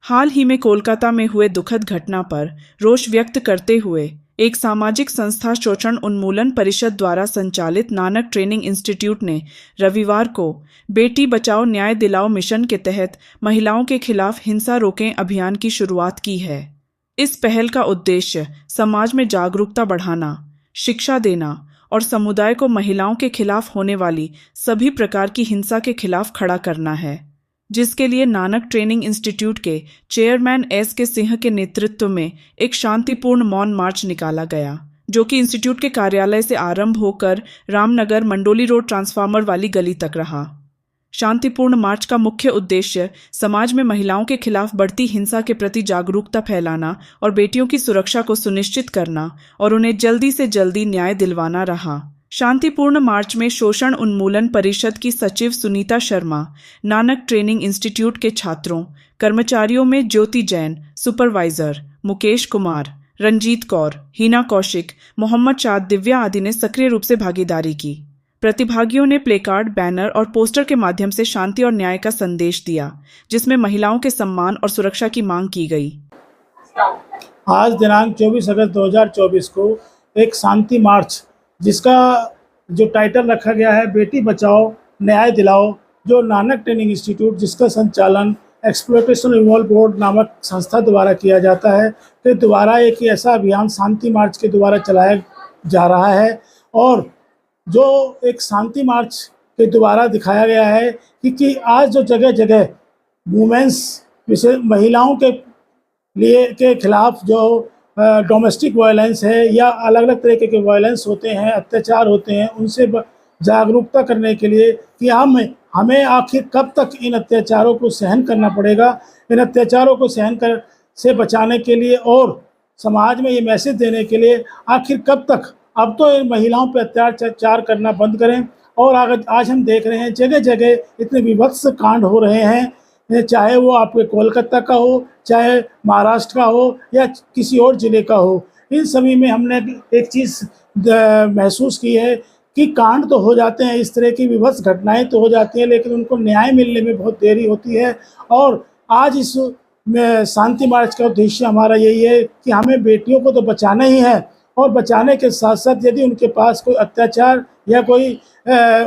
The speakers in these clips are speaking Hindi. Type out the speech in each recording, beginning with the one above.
हाल ही में कोलकाता में हुए दुखद घटना पर रोष व्यक्त करते हुए एक सामाजिक संस्था शोषण उन्मूलन परिषद द्वारा संचालित नानक ट्रेनिंग इंस्टीट्यूट ने रविवार को बेटी बचाओ न्याय दिलाओ मिशन के तहत महिलाओं के खिलाफ हिंसा रोकें अभियान की शुरुआत की है। इस पहल का उद्देश्य समाज में जागरूकता बढ़ाना, शिक्षा देना और समुदाय को महिलाओं के खिलाफ होने वाली सभी प्रकार की हिंसा के खिलाफ खड़ा करना है, जिसके लिए नानक ट्रेनिंग इंस्टीट्यूट के चेयरमैन के सिंह के नेतृत्व में एक शांतिपूर्ण मौन मार्च निकाला गया, जो कि इंस्टीट्यूट के कार्यालय से आरंभ होकर रामनगर मंडोली रोड ट्रांसफार्मर वाली गली तक रहा। शांतिपूर्ण मार्च का मुख्य उद्देश्य समाज में महिलाओं के खिलाफ बढ़ती हिंसा के प्रति जागरूकता फैलाना और बेटियों की सुरक्षा को सुनिश्चित करना और उन्हें जल्दी से जल्दी न्याय दिलवाना रहा। शांतिपूर्ण मार्च में शोषण उन्मूलन परिषद की सचिव सुनीता शर्मा, नानक ट्रेनिंग इंस्टीट्यूट के छात्रों कर्मचारियों में ज्योति जैन, सुपरवाइजर मुकेश कुमार, रंजीत कौर, हिना कौशिक, मोहम्मद शाद, दिव्या आदि ने सक्रिय रूप से भागीदारी की। प्रतिभागियों ने प्लेकार्ड, बैनर और पोस्टर के माध्यम से शांति और न्याय का संदेश दिया, जिसमें महिलाओं के सम्मान और सुरक्षा की मांग की गई। आज दिनांक 24 अगस्त 2024 को एक शांति मार्च, जिसका जो टाइटल रखा गया है बेटी बचाओ न्याय दिलाओ, जो नानक ट्रेनिंग इंस्टीट्यूट जिसका संचालन एक्सप्लोइटेशन रिमूवल बोर्ड नामक संस्था द्वारा किया जाता है, के द्वारा एक ऐसा अभियान शांति मार्च के द्वारा चलाया जा रहा है। और जो एक शांति मार्च के द्वारा दिखाया गया है कि आज जो जगह जगह वुमेंस विशेष महिलाओं के लिए के खिलाफ जो डोमेस्टिक वायलेंस है या अलग अलग तरीके के वायलेंस होते हैं, अत्याचार होते हैं, उनसे जागरूकता करने के लिए कि हमें आखिर कब तक इन अत्याचारों को सहन करना पड़ेगा, इन अत्याचारों को से बचाने के लिए और समाज में ये मैसेज देने के लिए आखिर कब तक अब तो इन महिलाओं पर अत्याचार करना बंद करें। और आज हम देख रहे हैं जगह जगह इतने विभत्स कांड हो रहे हैं, चाहे वो आपके कोलकाता का हो, चाहे महाराष्ट्र का हो या किसी और ज़िले का हो। इन सभी में हमने एक चीज़ महसूस की है कि कांड तो हो जाते हैं, इस तरह की विभत्स घटनाएं तो हो जाती हैं, लेकिन उनको न्याय मिलने में बहुत देरी होती है। और आज इस शांति मार्च का उद्देश्य हमारा यही है कि हमें बेटियों को तो बचाना ही है, और बचाने के साथ साथ यदि उनके पास कोई अत्याचार या कोई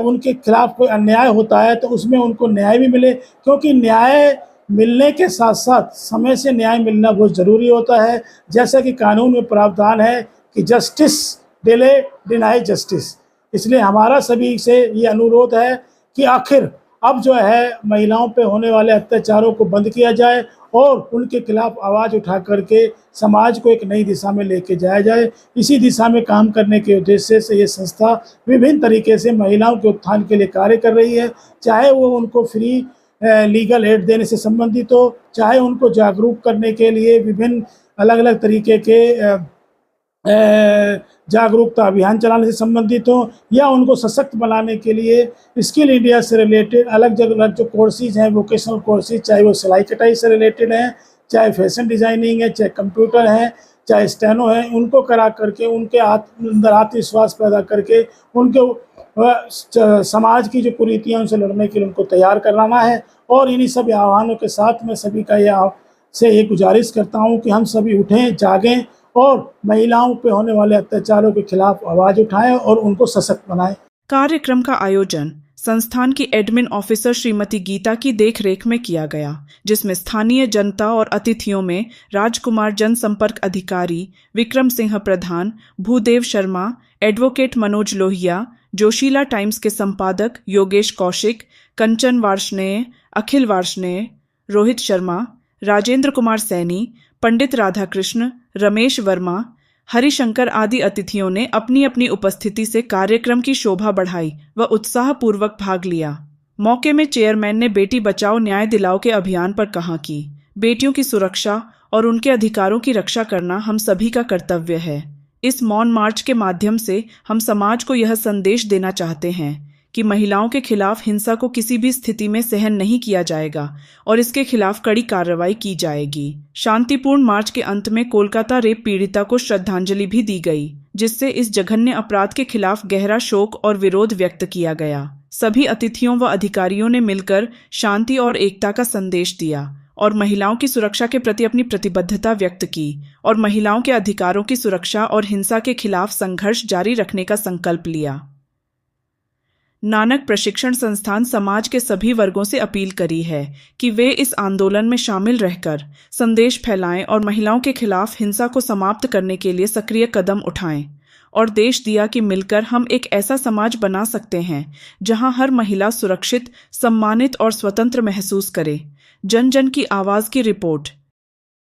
उनके खिलाफ कोई अन्याय होता है तो उसमें उनको न्याय भी मिले, क्योंकि न्याय मिलने के साथ साथ समय से न्याय मिलना बहुत ज़रूरी होता है। जैसा कि कानून में प्रावधान है कि जस्टिस डिले डिनाई जस्टिस। इसलिए हमारा सभी से ये अनुरोध है कि आखिर अब जो है महिलाओं पे होने वाले अत्याचारों को बंद किया जाए और उनके खिलाफ आवाज़ उठा करके समाज को एक नई दिशा में लेके जाया जाए। इसी दिशा में काम करने के उद्देश्य से ये संस्था विभिन्न तरीके से महिलाओं के उत्थान के लिए कार्य कर रही है, चाहे वो उनको फ्री लीगल एड देने से संबंधित हो, चाहे उनको जागरूक करने के लिए विभिन्न अलग अलग तरीके के जागरूकता अभियान चलाने से संबंधित हो, या उनको सशक्त बनाने के लिए स्किल इंडिया से रिलेटेड अलग अलग जो कोर्सेज हैं, वोकेशनल कोर्सेज, चाहे वो सिलाई कटाई से रिलेटेड हैं, चाहे फैशन डिज़ाइनिंग है, चाहे कंप्यूटर है, चाहे स्टेनो है, उनको करा करके उनके अंदर आत्मविश्वास पैदा करके उनको समाज की जो कुरीतियाँ उनसे लड़ने के लिए उनको तैयार कराना है। और इन्हीं सब आह्वानों के साथ मैं सभी का ये गुजारिश करता हूँ कि हम सभी उठें, जागें और महिलाओं पे होने वाले अत्याचारों के खिलाफ आवाज उठाएं और उनको सशक्त बनाएं। कार्यक्रम का आयोजन संस्थान की एडमिन ऑफिसर श्रीमती गीता की देखरेख में किया गया, जिसमें स्थानीय जनता और अतिथियों में राजकुमार जनसंपर्क अधिकारी, विक्रम सिंह प्रधान, भूदेव शर्मा, एडवोकेट मनोज लोहिया, जोशीला टाइम्स के संपादक योगेश कौशिक, कंचन वार्ष्णेय, अखिल वार्ष्णेय, रोहित शर्मा, राजेंद्र कुमार सैनी, पंडित राधाकृष्ण, रमेश वर्मा, हरिशंकर आदि अतिथियों ने अपनी अपनी उपस्थिति से कार्यक्रम की शोभा बढ़ाई व उत्साहपूर्वक भाग लिया। मौके में चेयरमैन ने बेटी बचाओ न्याय दिलाओ के अभियान पर कहा कि बेटियों की सुरक्षा और उनके अधिकारों की रक्षा करना हम सभी का कर्तव्य है। इस मौन मार्च के माध्यम से हम समाज को यह संदेश देना चाहते हैं कि महिलाओं के खिलाफ हिंसा को किसी भी स्थिति में सहन नहीं किया जाएगा और इसके खिलाफ कड़ी कार्रवाई की जाएगी। शांतिपूर्ण मार्च के अंत में कोलकाता रेप पीड़िता को श्रद्धांजलि भी दी गई, जिससे इस जघन्य अपराध के खिलाफ गहरा शोक और विरोध व्यक्त किया गया। सभी अतिथियों व अधिकारियों ने मिलकर शांति और एकता का संदेश दिया और महिलाओं की सुरक्षा के प्रति अपनी प्रतिबद्धता व्यक्त की और महिलाओं के अधिकारों की सुरक्षा और हिंसा के खिलाफ संघर्ष जारी रखने का संकल्प लिया। नानक प्रशिक्षण संस्थान समाज के सभी वर्गों से अपील करी है कि वे इस आंदोलन में शामिल रहकर संदेश फैलाएं और महिलाओं के खिलाफ हिंसा को समाप्त करने के लिए सक्रिय कदम उठाएं और देश दिया कि मिलकर हम एक ऐसा समाज बना सकते हैं जहां हर महिला सुरक्षित, सम्मानित और स्वतंत्र महसूस करे। जन जन की आवाज की रिपोर्ट।